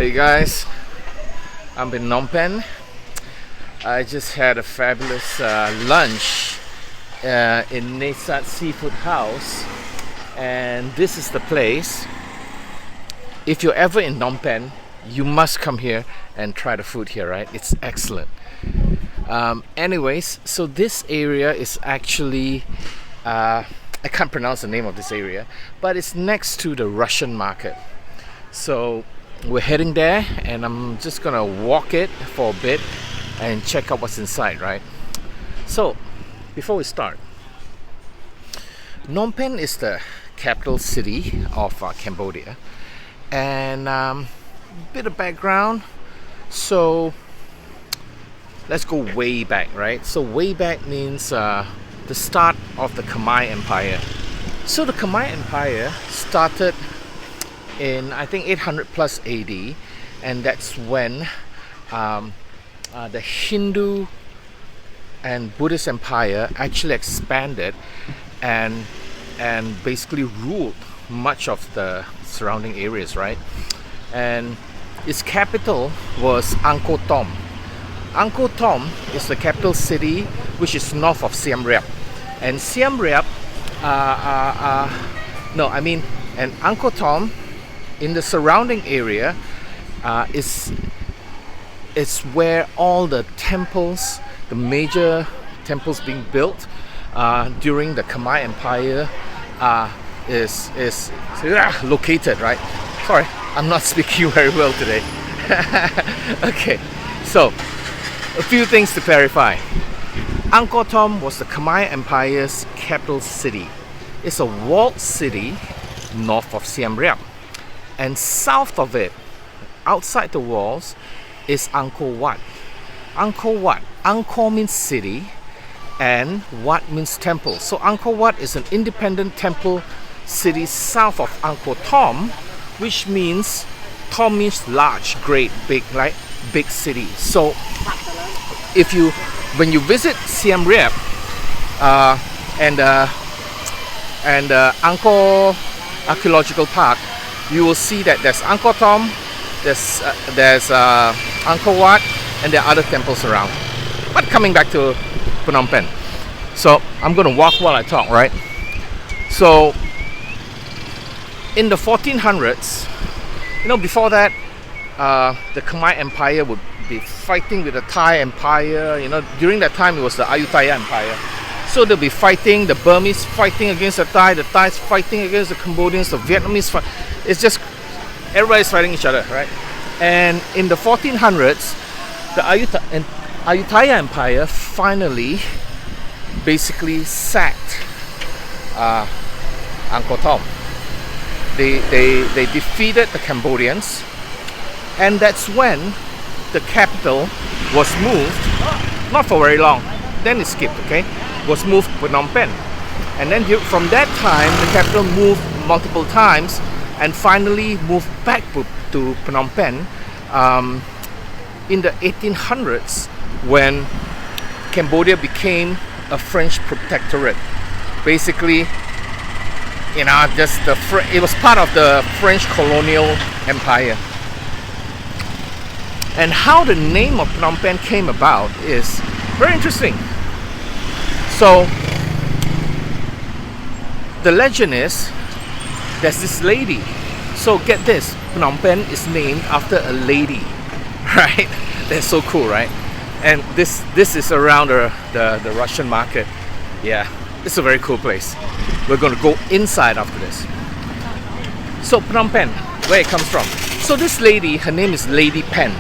Hey guys, I'm in Phnom Penh. I just had a fabulous lunch in Nesat Seafood House, and this is the place. If you're ever in Phnom Penh, you must come here and try the food here, right? It's excellent. Anyways, so this area is actually I can't pronounce the name of this area, but it's next to the Russian market. So we're heading there, and I'm just gonna walk it for a bit and check out what's inside, right? So before we start, Phnom Penh is the capital city of Cambodia, and a bit of background. So let's go way back, right? So way back means the start of the Khmer Empire. So the Khmer Empire started in, I think, 800 plus AD, and that's when the Hindu and Buddhist empire actually expanded and basically ruled much of the surrounding areas, right? And its capital was Angkor Thom. Angkor Thom is the capital city, which is north of Siem Reap. And Siem Reap, and Angkor Thom in the surrounding area is where all the temples, the major temples being built during the Khmer Empire is located, right? Sorry, I'm not speaking very well today. Okay, so a few things to clarify. Angkor Thom was the Khmer Empire's capital city. It's a walled city north of Siem Reap. And south of it, outside the walls, is Angkor Wat. Angkor Wat. Angkor means city, and Wat means temple. So Angkor Wat is an independent temple city south of Angkor Thom, which means Thom means large, great, big, right? Big city. So when you visit Siem Reap and Angkor Archaeological Park, you will see that there's Angkor Thom, there's Angkor Wat, and there are other temples around. But coming back to Phnom Penh, so I'm going to walk while I talk, right? So in the 1400s, before that, the Khmer Empire would be fighting with the Thai Empire. During that time it was the Ayutthaya Empire. So they'll be fighting, the Burmese fighting against the Thais fighting against the Cambodians, the Vietnamese it's just everybody's fighting each other, right? And in the 1400s, the Ayutthaya Empire finally basically sacked Angkor Thom. They defeated the Cambodians, and that's when the capital was moved, not for very long, then it skipped, okay? Was moved to Phnom Penh. And then from that time, the capital moved multiple times and finally moved back to Phnom Penh in the 1800s, when Cambodia became a French protectorate. Basically, it was part of the French colonial empire. And how the name of Phnom Penh came about is very interesting. So the legend is there's this lady. So get this, Phnom Penh is named after a lady, right? That's so cool, right? And this is around the Russian market. Yeah, it's a very cool place. We're going to go inside after this. So Phnom Penh, where it comes from. So this lady, her name is Lady Pen.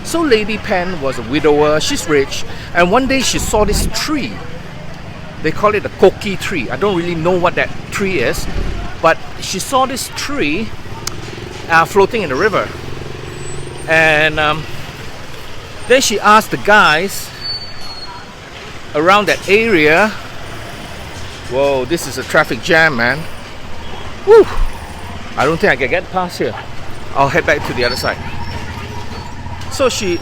So Lady Pen was a widower, she's rich, and one day she saw this tree. They call it a koki tree. I don't really know what that tree is, but she saw this tree floating in the river. And then she asked the guys around that area, whoa, this is a traffic jam, man. Woo! I don't think I can get past here. I'll head back to the other side. So she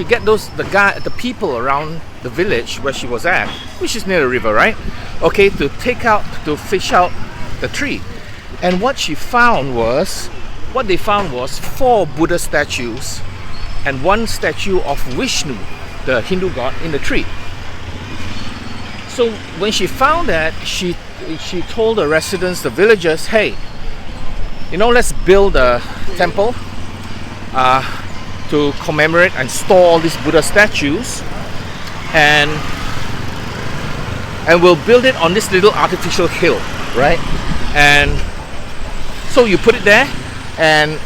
get the people around the village where she was at, which is near the river, right? Okay, to fish out the tree. And what she found was what they found was 4 Buddha statues and 1 statue of Vishnu, the Hindu god, in the tree. So when she found that, she told the residents, the villagers, hey, you know, let's build a temple to commemorate and store all these Buddha statues, and we'll build it on this little artificial hill, right? And so you put it there, and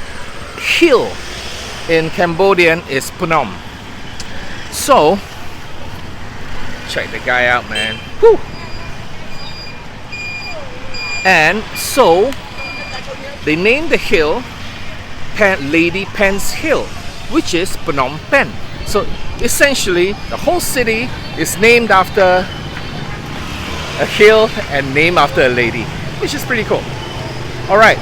hill in Cambodian is Phnom. So check the guy out, man. Whew. And so they named the hill Lady Pen's Hill, which is Phnom Penh. So essentially the whole city is named after a hill and named after a lady, which is pretty cool. Alright,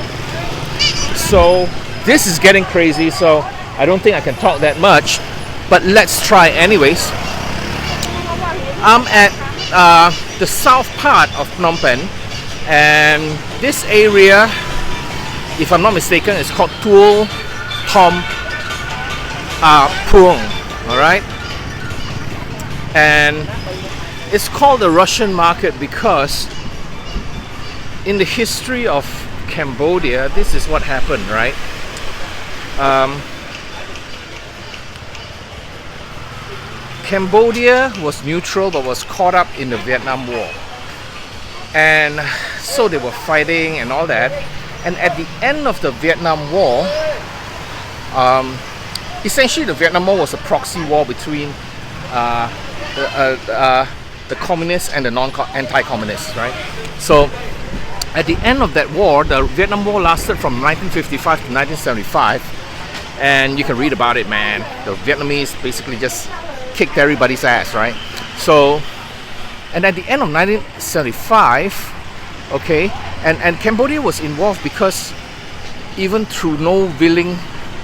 so this is getting crazy, so I don't think I can talk that much, but let's try anyways. I'm at the south part of Phnom Penh, and this area, if I'm not mistaken, is called Tuol Thom Phuong. Alright, and it's called the Russian market because in the history of Cambodia, this is what happened, right? Cambodia was neutral but was caught up in the Vietnam War, and so they were fighting and all that, and at the end of the Vietnam War, essentially the Vietnam War was a proxy war between the communists and the anti-communists, right? So at the end of that war, the Vietnam War lasted from 1955 to 1975, and you can read about it, man. The Vietnamese basically just kicked everybody's ass, right? So, and at the end of 1975, okay, and Cambodia was involved because even through no willing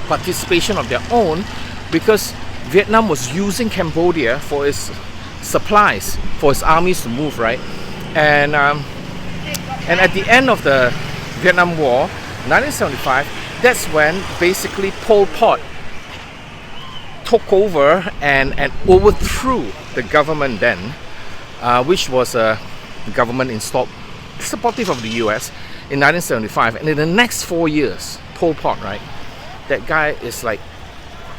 participation of their own, because Vietnam was using Cambodia for its supplies, for its armies to move, right? And at the end of the Vietnam War, 1975, that's when basically Pol Pot took over and overthrew the government then, which was a government installed supportive of the US in 1975. And in the next 4 years, Pol Pot, right? That guy is like,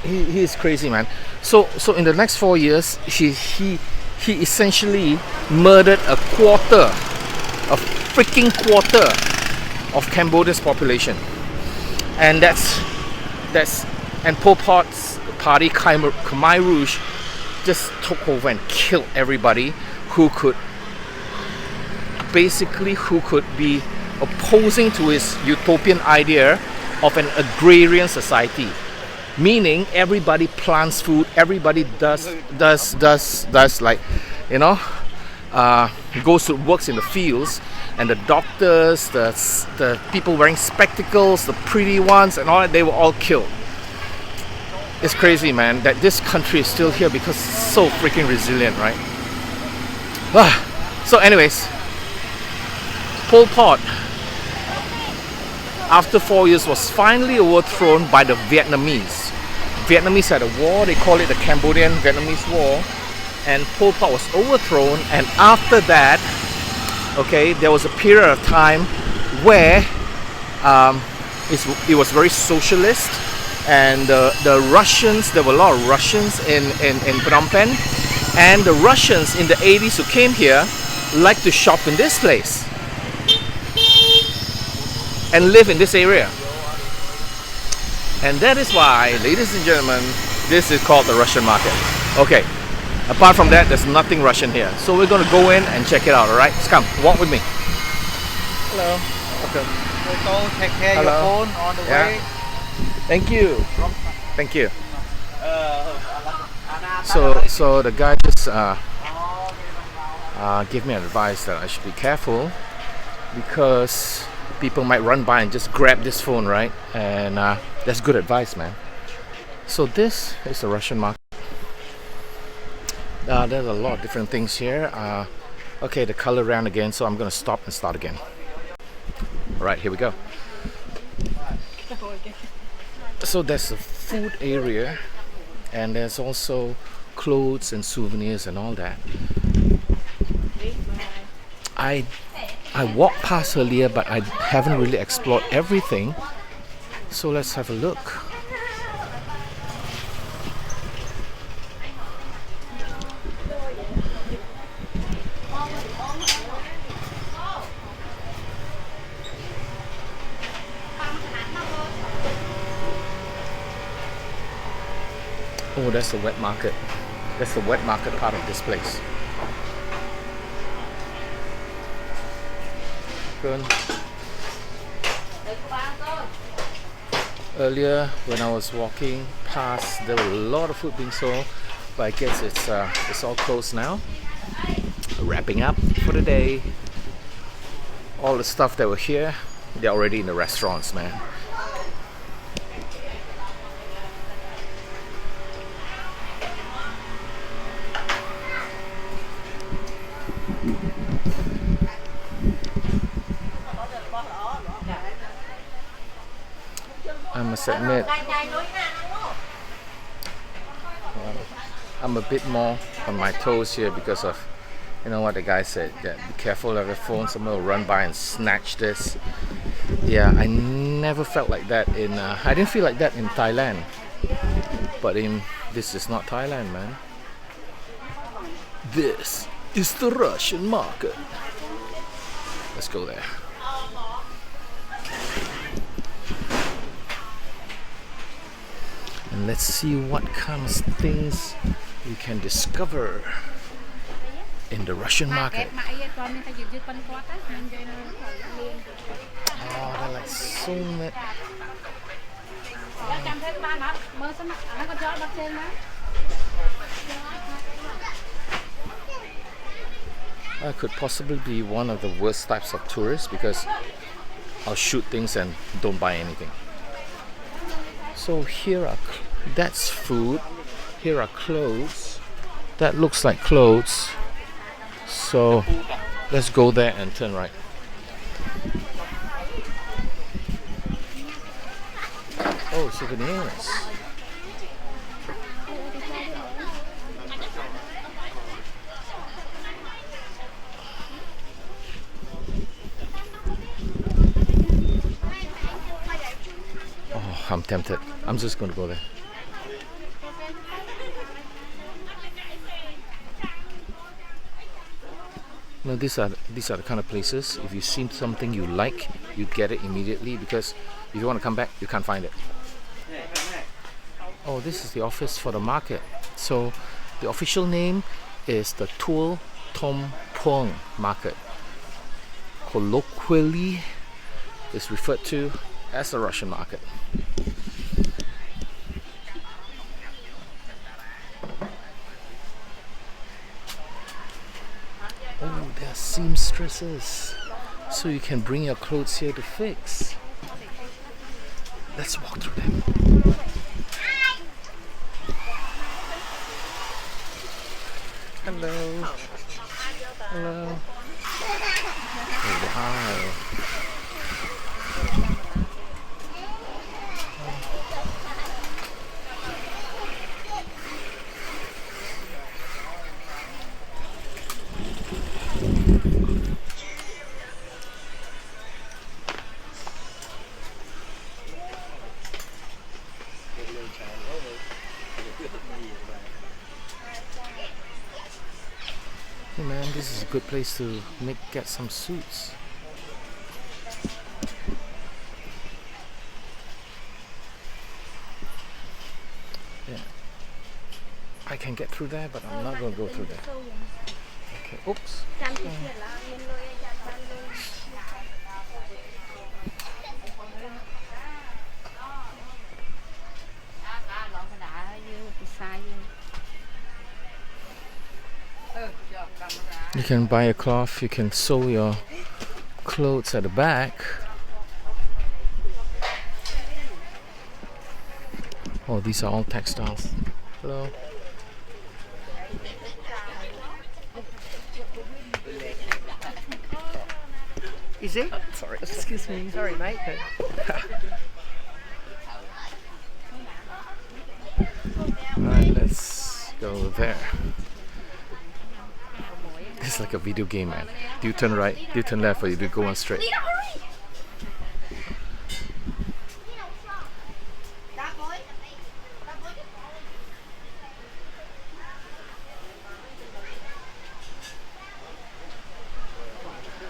he is crazy, man. So in the next 4 years, he essentially murdered a freaking quarter of Cambodia's population, and and Pol Pot's party, Khmer Rouge, just took over and killed everybody who could be opposing to his utopian idea of an agrarian society, meaning everybody plants food, everybody does like, you know, works in the fields, and the doctors, the people wearing spectacles, the pretty ones and all that, they were all killed. It's crazy, man, that this country is still here because it's so freaking resilient, right? So anyways, Pol Pot, after 4 years, was finally overthrown by the Vietnamese. Vietnamese had a war, they call it the Cambodian-Vietnamese War, and Pol Pot was overthrown, and after that, okay, there was a period of time where it was very socialist, and the Russians, there were a lot of Russians in Phnom Penh, and the Russians in the 80s who came here liked to shop in this place and live in this area. And that is why, ladies and gentlemen, this is called the Russian market. Okay, apart from that, there's nothing Russian here. So we're going to go in and check it out, alright? Just come, walk with me. Hello. Okay. Take care of your phone on the way. Thank you. Thank you. So the guy just gave me advice that I should be careful because people might run by and just grab this phone, right? And that's good advice, man. So this is the Russian market. There's a lot of different things here. Okay, the color ran again, so I'm gonna stop and start again. Alright, here we go. So there's a food area, and there's also clothes and souvenirs and all that. I walked past earlier, but I haven't really explored everything. So let's have a look. Oh, that's the wet market. That's the wet market part of this place. Good. Earlier, when I was walking past, there were a lot of food being sold, but I guess it's all closed now. Wrapping up for the day. All the stuff that were here, they're already in the restaurants, man. I must admit, I'm a bit more on my toes here because of, you know what the guy said, that be careful of your phone, someone will run by and snatch this. Yeah, I never felt like that I didn't feel like that in Thailand, but this is not Thailand, man. This is the Russian market. Let's go there. And let's see what kind of things we can discover in the Russian market. Oh, they're like so many. I could possibly be one of the worst types of tourists because I'll shoot things and don't buy anything. So that's food. Here are clothes. That looks like clothes. So let's go there and turn right. Oh, souvenirs. Oh, I'm tempted. I'm just going to go there. No, these are the kind of places, if you see something you like, you get it immediately, because if you want to come back, you can't find it. Oh, this is the office for the market. So the official name is the Tul Tom Pong Market. Colloquially, is referred to as the Russian market. Oh, there are seamstresses, so you can bring your clothes here to fix. Let's walk through them. Hello. Hello. Oh, wow. Hey man, this is a good place to get some suits. Yeah, I can get through there, but I'm not going to go through there. Okay, oops. You can buy a cloth, you can sew your clothes at the back. Oh, these are all textiles. Hello. Is it? Sorry. Excuse me. Sorry, mate. Alright, let's go there. It's like a video game, man. Do you turn right, do you turn left, or do you go on straight?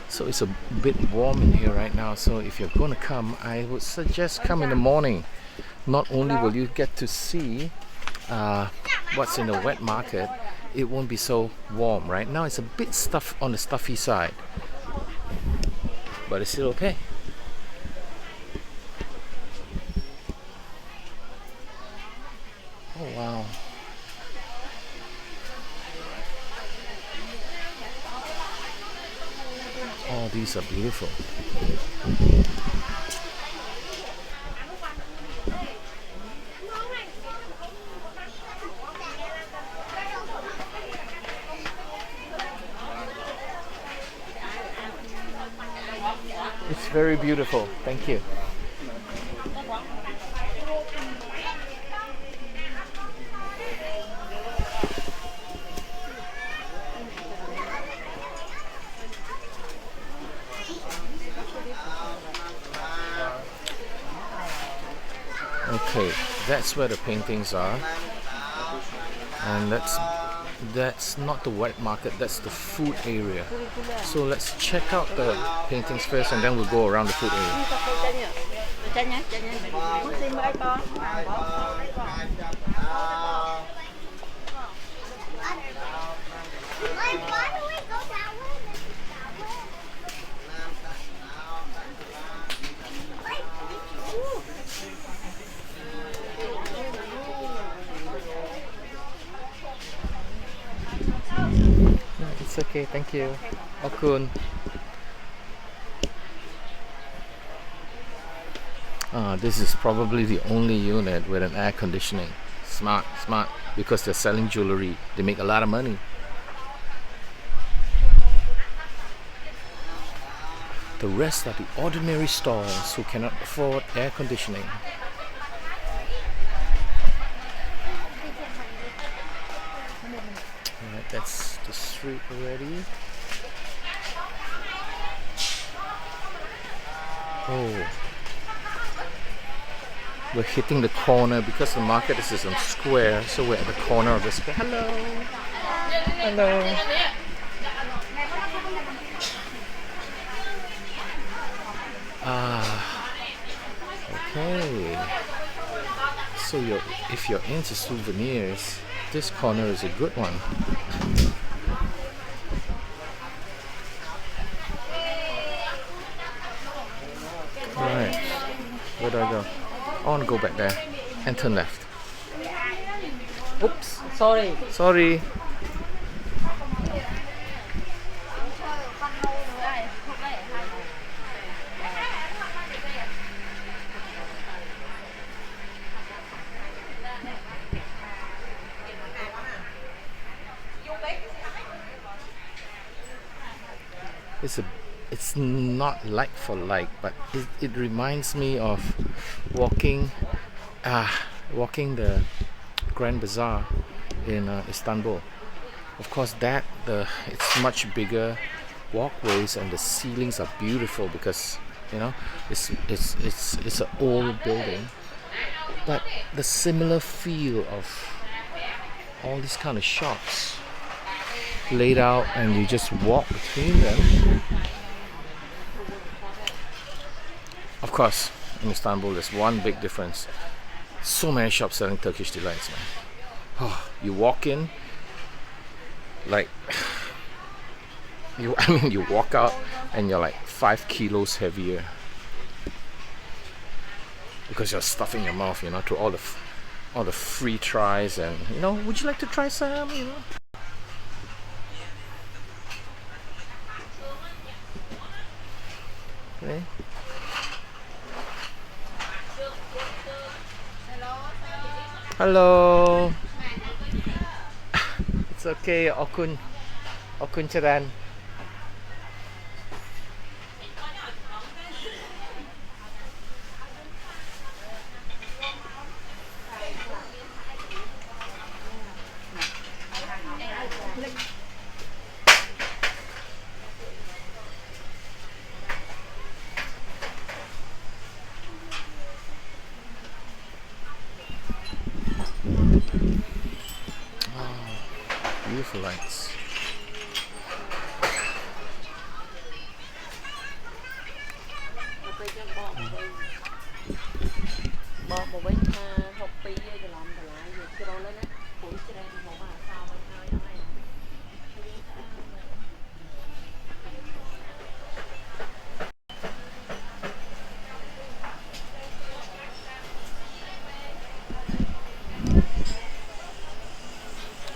So it's a bit warm in here right now, so if you're going to come, I would suggest come in the morning. Not only will you get to see what's in the wet market, it won't be so warm. Right now it's a bit on the stuffy side, but it's still okay. Oh wow. Oh, these are beautiful. It's very beautiful. Thank you. Okay, that's where the paintings are, and that's not the wet market, that's the food area. So let's check out the paintings first, and then we'll go around the food area. It's okay, thank you. Okun. This is probably the only unit with an air conditioning. Smart, smart, because they're selling jewelry. They make a lot of money. The rest are the ordinary stalls who cannot afford air conditioning. Alright, that's the street already. Oh, we're hitting the corner because the market is in a square, so we're at the corner of the square. Hello. Hello. Okay. So if you're into souvenirs, this corner is a good one. Right. Where do I go? I want to go back there and turn left. Oops. Sorry. It's not like for like, but it reminds me of walking the Grand Bazaar in Istanbul. Of course, it's much bigger walkways, and the ceilings are beautiful because it's an old building, but the similar feel of all these kind of shops laid out, and you just walk between them. Of course, in Istanbul, there's one big difference. So many shops selling Turkish delights, man. Oh, you walk in, like, you walk out and you're like 5 kilos heavier because you're stuffing your mouth, through all the free tries, and would you like to try some, Okay. Hello. It's okay, Okun Charan. Beautiful lights.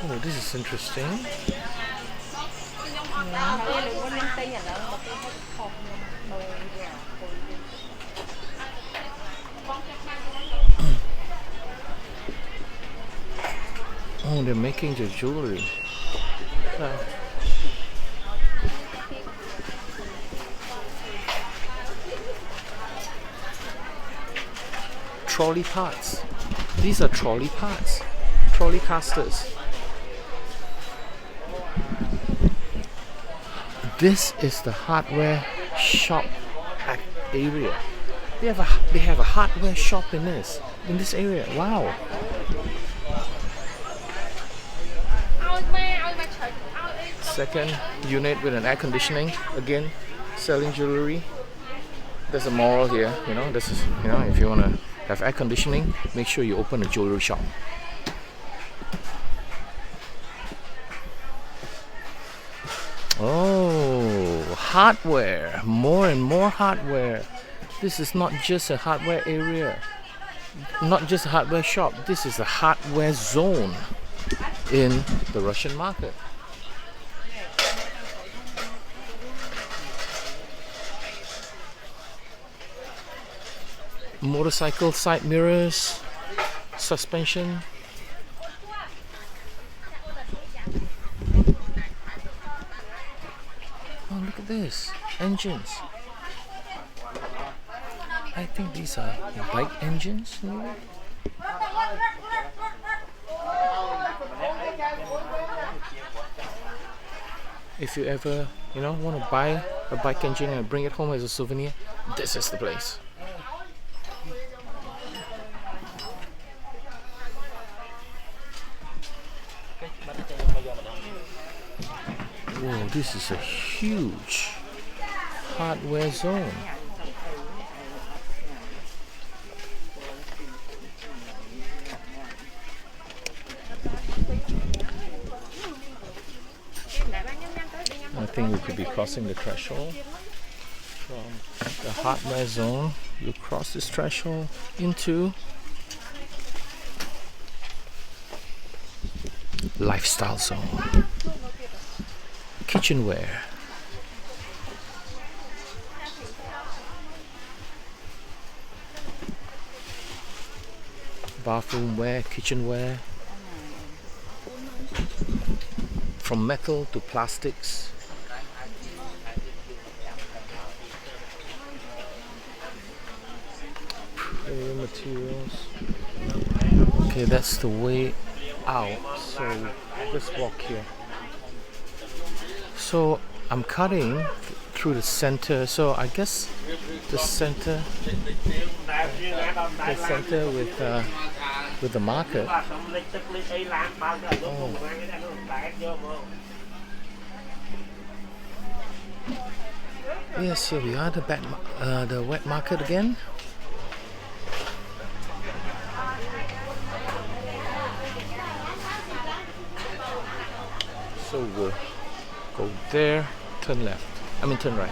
Oh, this is interesting. Oh, they're making the jewelry. Trolley parts. These are trolley parts. Trolley casters. This is the hardware shop area. They have a hardware shop in this area. Wow. Second unit with an air conditioning, again selling jewelry. There's a moral here, this is, if you want to have air conditioning, make sure you open a jewelry shop. Oh, hardware, more and more hardware. This is not just a hardware area, not just a hardware shop, this is a hardware zone in the Russian market. Motorcycle side mirrors, suspension. Oh, look at this, engines. I think these are bike engines, maybe? If you ever, want to buy a bike engine and bring it home as a souvenir, this is the place. Whoa, this is a huge hardware zone. I think we could be crossing the threshold from the hardware zone. You cross this threshold into lifestyle zone. Kitchenware. Bathroomware, kitchenware. From metal to plastics. Prayer materials. Okay, that's the way out. So just walk here. So I'm cutting through the center. So I guess the center with the market. Oh. Yes, here we are, the wet market again. So we'll go there, turn left. Turn right.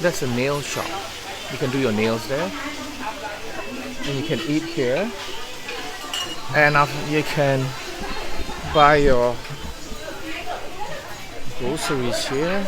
That's a nail shop. You can do your nails there, and you can eat here, and you can buy your groceries here.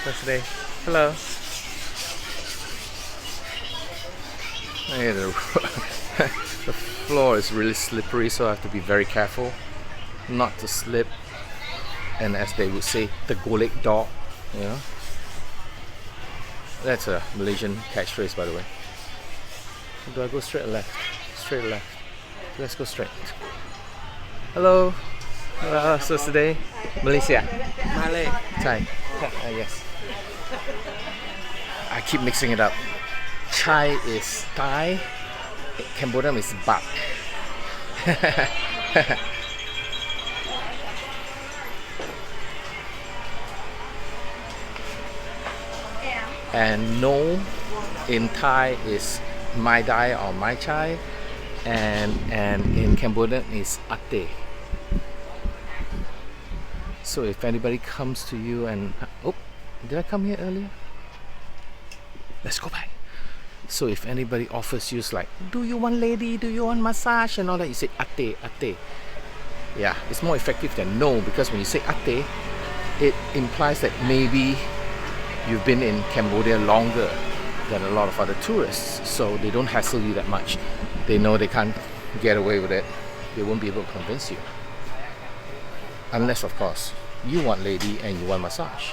Yesterday. Hello. Hey, the floor is really slippery, so I have to be very careful not to slip. And as they would say, the golek dog, you know. That's a Malaysian catchphrase, by the way. Do I go straight or left? Straight or left? Let's go straight. Hello. So today, Malaysia. Malay. Thai. Yes. I keep mixing it up. Chai is Thai. Cambodian is Bak. And no in Thai is Mai Dai or Mai Chai, and in Cambodian is Ate. So if anybody comes to you and oh, did I come here earlier? Let's go back. So if anybody offers you like, do you want lady, do you want massage and all that, you say ate, ate. Yeah, it's more effective than no, because when you say ate, it implies that maybe you've been in Cambodia longer than a lot of other tourists, so they don't hassle you that much. They know they can't get away with it. They won't be able to convince you. Unless, of course, you want lady and you want massage.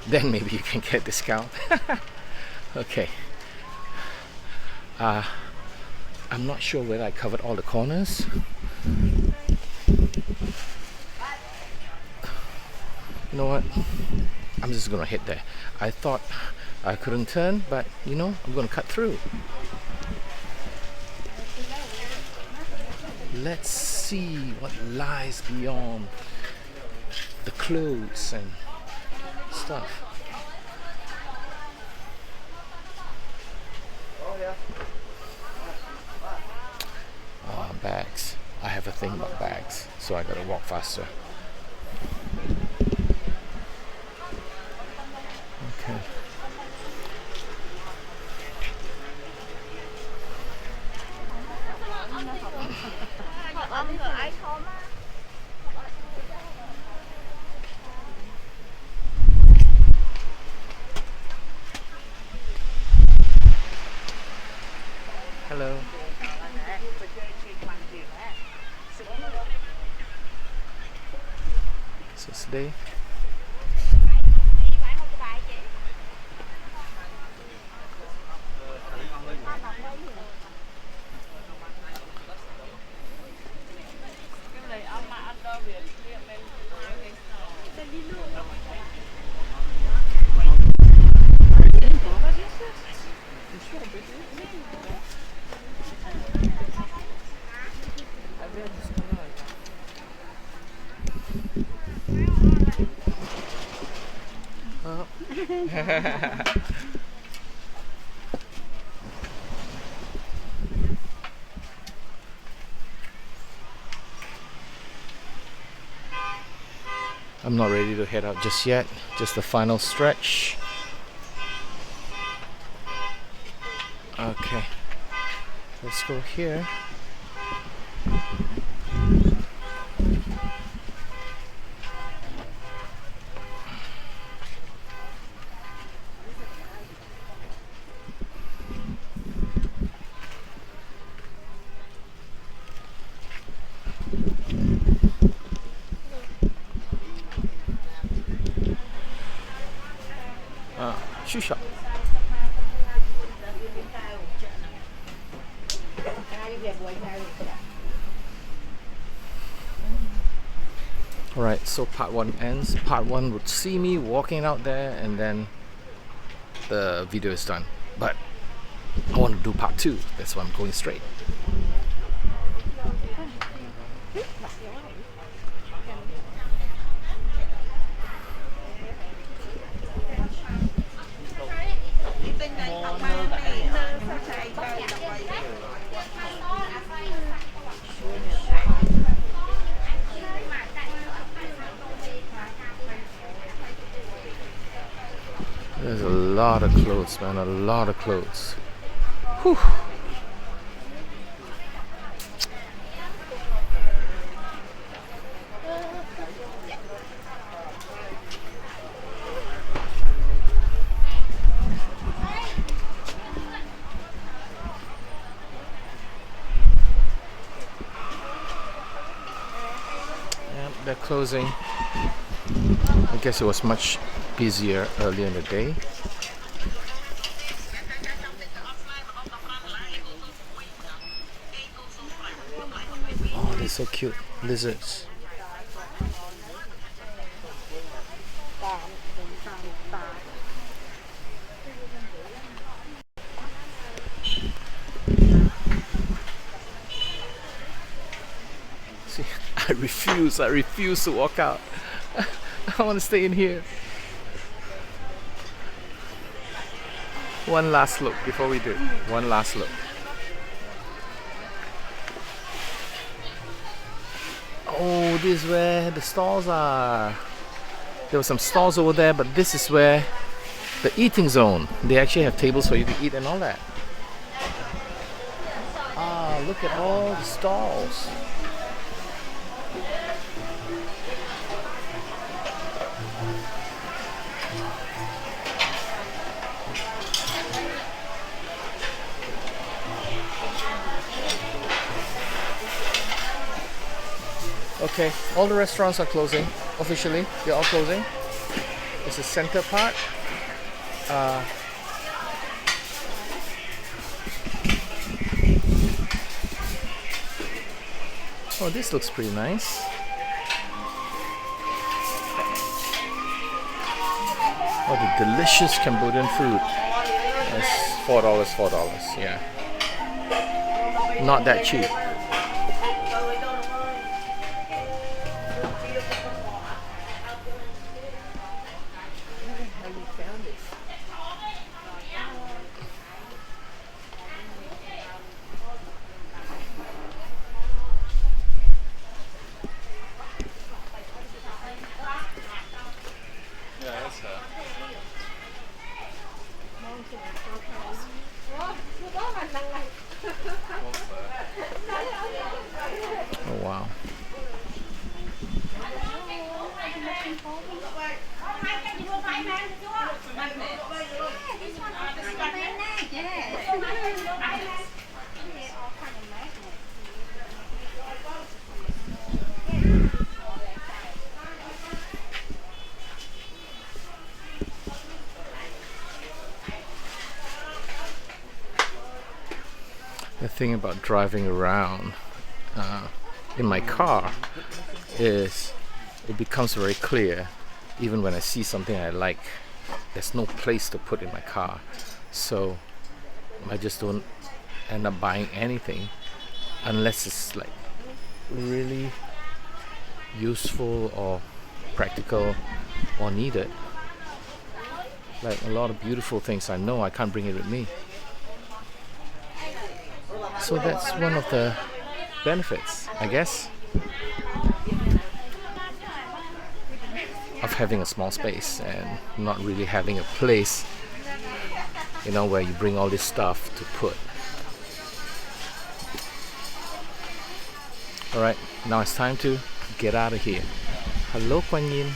Then maybe you can get discount. Okay. I'm not sure whether I covered all the corners. You know what? I'm just gonna hit there. I thought I couldn't turn, but you know, I'm gonna cut through. Let's see what lies beyond the clothes and stuff. Bags. I have a thing about bags, so I gotta walk faster. Okay. Hello. So today, I'm not ready to head out just yet. Just the final stretch. Okay, let's go here. Shoe shop. Alright, so part 1 ends. Part 1 would see me walking out there and then the video is done. But I want to do part 2. That's why I'm going straight. There's a lot of clothes, man. A lot of clothes. Whew. They're closing. I guess it was much busier earlier in the day. Oh, they're so cute. Lizards. See, I refuse to walk out. I want to stay in here. One last look before we do. One last look. Oh, this is where the stalls are. There were some stalls over there, but this is where the eating zone. They actually have tables for you to eat and all that. Ah, look at all the stalls. Okay, all the restaurants are closing officially. They're all closing. It's the center part. Oh, this looks pretty nice. Oh, the delicious Cambodian food. That's $4, $4. Yeah, not that cheap. Oh wow. The thing about driving around in my car is it becomes very clear even when I see something I like. There's no place to put in my car, so I just don't end up buying anything unless it's like really useful or practical or needed. Like a lot of beautiful things I know I can't bring it with me. So that's one of the benefits, I guess, of having a small space and not really having a place, you know, where you bring all this stuff to put. Alright, now it's time to get out of here. Hello, Kuan Yin.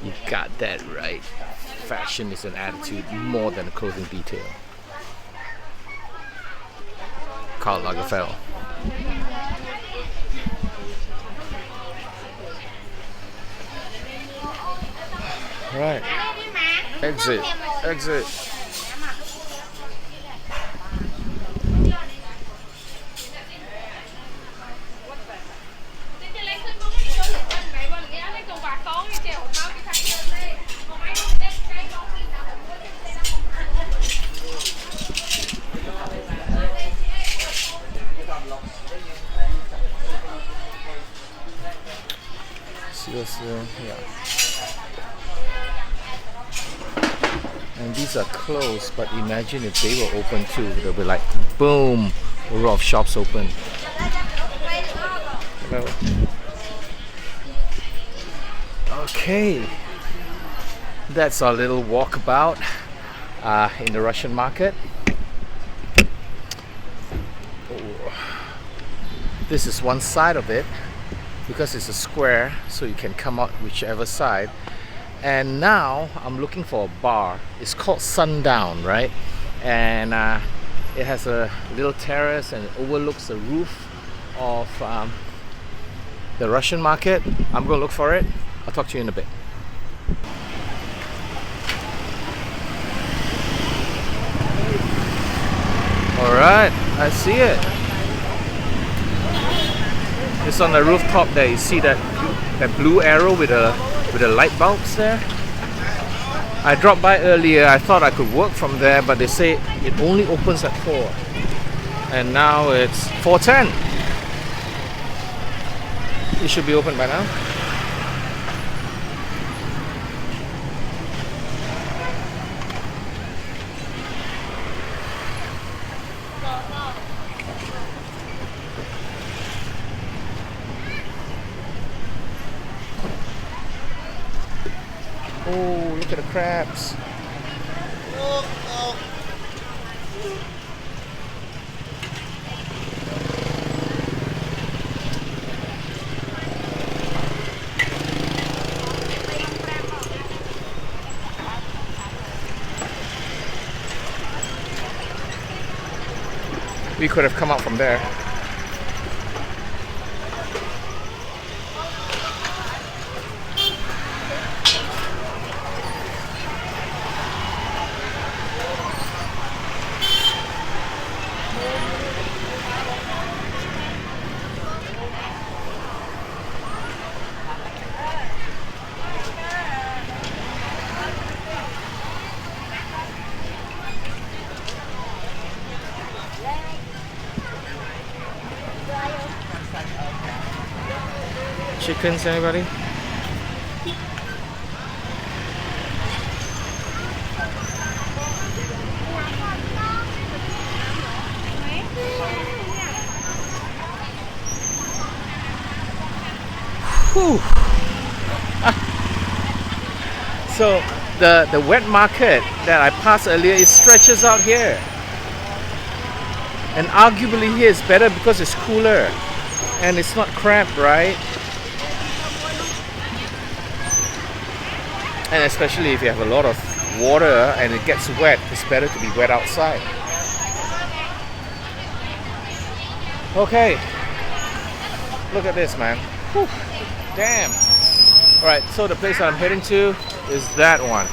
You got that right. Fashion is an attitude more than a clothing detail. Karl Lagerfeld. Right. Exit. Exit. Yeah. And these are closed, but imagine if they were open too. They'll be like, boom, a row of shops open. Hello. Okay, that's our little walkabout in the Russian market. Oh. This is one side of it because it's a square, so you can come out whichever side. And now I'm looking for a bar. It's called Sundown, right? And it has a little terrace and it overlooks the roof of the Russian market. I'm gonna look for it. I'll talk to you in a bit. Alright, I see it. It's on the rooftop there. You see that blue arrow with the light bulbs there? I dropped by earlier. I thought I could work from there, but they say it only opens at 4. And now it's 4:10. It should be open by now. Oh, look at the crabs. We could have come out from there. Chickens, anybody? Whew. So the wet market that I passed earlier, it stretches out here. And arguably here is better because it's cooler. And it's not cramped, right? And especially if you have a lot of water and it gets wet, it's better to be wet outside. Okay, look at this, man. Whew. Damn. Alright, so the place that I'm heading to is that one.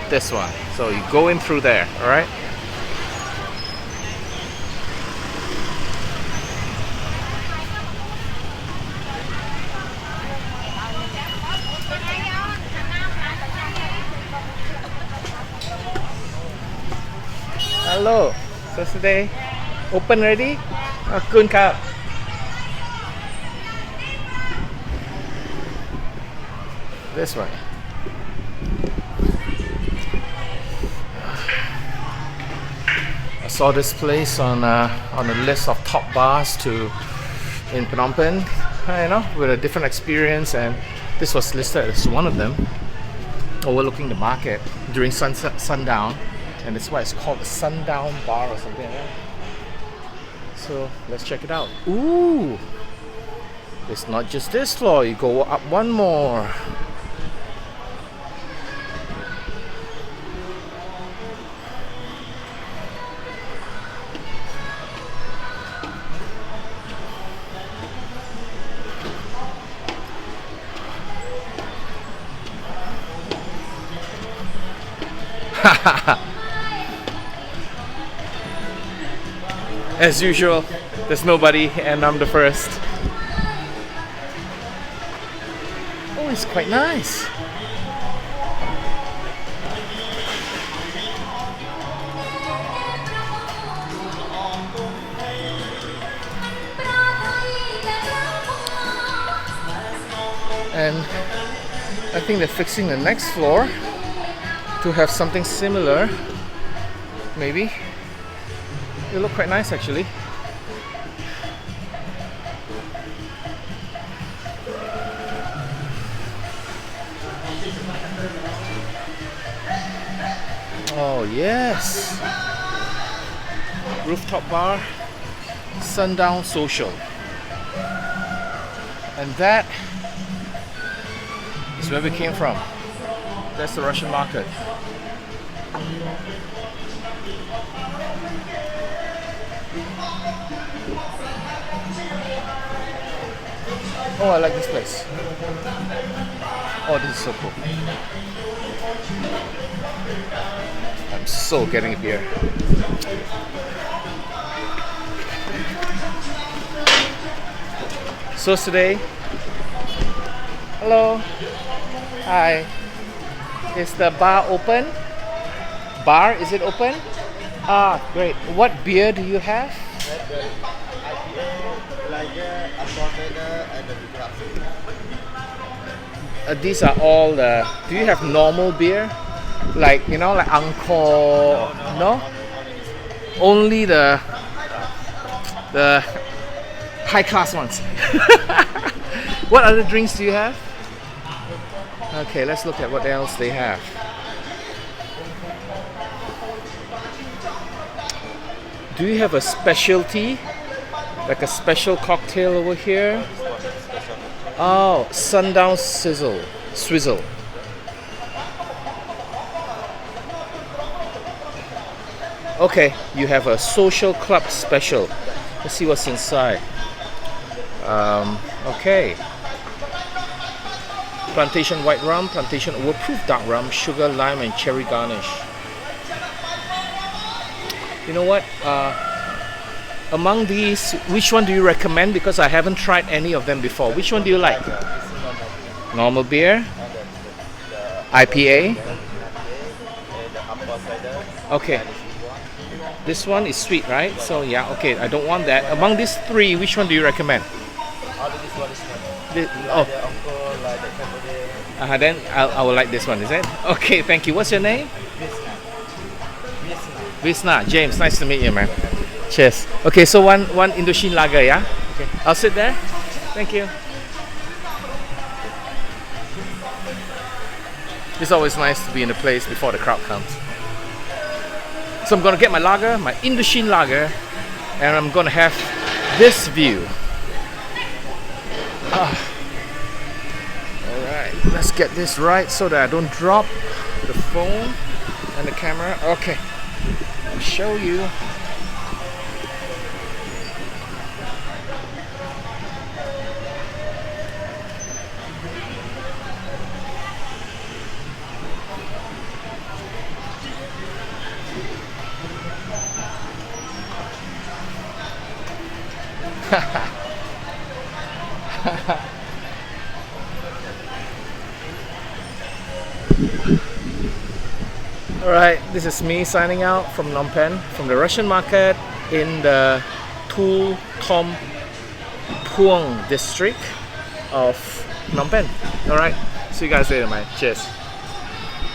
This one. So you go in through there, alright? Hello, Saturday. Open already? Kun Kap. This one. I saw this place on a list of top bars in Phnom Penh, you know, with a different experience, and this was listed as one of them, overlooking the market during sundown. And that's why it's called the Sundown Bar or something like that. So let's check it out. Ooh! It's not just this floor, you go up one more. As usual, there's nobody and I'm the first. Oh, it's quite nice. And I think they're fixing the next floor to to have something similar. Maybe. They look quite nice actually. Oh yes, rooftop bar, Sundown Social, and that is where we came from. That's the Russian market. Oh, I like this place. Oh, this is so cool. I'm so getting a beer. So today, hello, hi. Is the bar open? Bar, is it open? Ah, great. What beer do you have? These are all the. Do you have normal beer? Like, you know, like Angkor? No? Only the high class ones. What other drinks do you have? Okay, let's look at what else they have. Do you have a specialty? Like a special cocktail over here? Oh, Sundown Swizzle. Okay, you have a social club special. Let's see what's inside. Okay. Plantation white rum, plantation overproof dark rum, sugar, lime, and cherry garnish. You know what? Among these, which one do you recommend? Because I haven't tried any of them before. Which one do you like? Normal beer? IPA? Okay. This one is sweet, right? So yeah, okay, I don't want that. Among these three, which one do you recommend? Then I will like this one, is it? Okay, thank you. What's your name? Visna. James, nice to meet you, man. Cheers. Okay, so one Indochine lager, yeah? Okay. I'll sit there. Thank you. It's always nice to be in a place before the crowd comes. So I'm gonna get my lager, my Indochine lager, and I'm gonna have this view. Alright, let's get this right so that I don't drop the phone and the camera. Okay, I'll show you. Alright, this is me signing out from Phnom Penh, from the Russian market in the Tu Thom Puong district of Phnom Penh. Alright, see you guys later, man. Cheers.